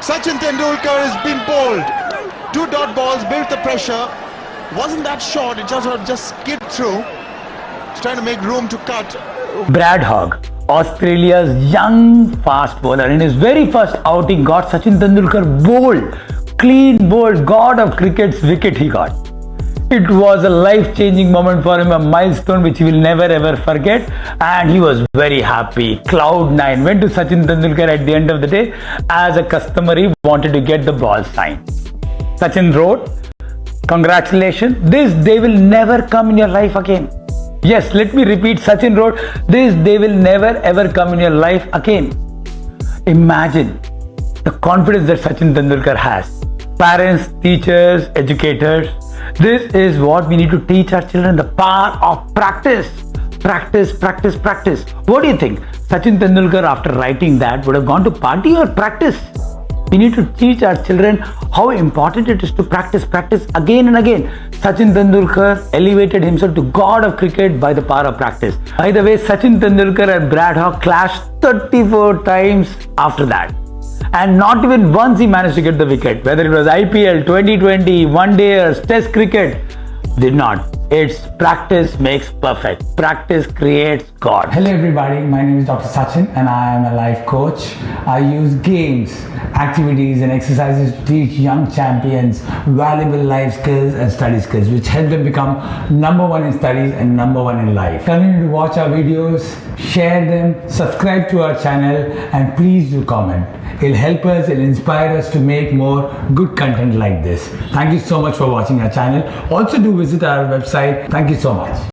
Sachin Tendulkar has been bowled. 2 dot balls, built the pressure. Wasn't that short, it just skid through. He's trying to make room to cut. Brad Hogg, Australia's young fast bowler, in his very first outing got Sachin Tendulkar bowled, clean bowled, god of cricket's wicket he got. It was a life-changing moment for him, a milestone which he will never ever forget, and he was very happy. Cloud 9 went to Sachin Tendulkar at the end of the day as a customer. He wanted to get the ball signed. Sachin wrote, "Congratulations, this day will never come in your life again." Yes, let me repeat, Sachin wrote, "This day will never ever come in your life again." Imagine the confidence that Sachin Tendulkar has. Parents, teachers, educators, this is what we need to teach our children, the power of practice. Practice, practice, practice. What do you think? Sachin Tendulkar, after writing that, would have gone to party or practice? We need to teach our children how important it is to practice, practice again and again. Sachin Tendulkar elevated himself to god of cricket by the power of practice. By the way, Sachin Tendulkar and Brad Hogg clashed 34 times after that. And not even once he managed to get the wicket. Whether it was IPL, 2020, one dayers, test cricket, did not. It's practice makes perfect. Practice creates God. Hello everybody, my name is Dr. Sachin and I am a life coach. I use games, activities and exercises to teach young champions valuable life skills and study skills which help them become number one in studies and number one in life. Continue to watch our videos, share them, subscribe to our channel and please do comment. It'll help us, it'll inspire us to make more good content like this. Thank you so much for watching our channel. Also do visit our website. Thank you so much.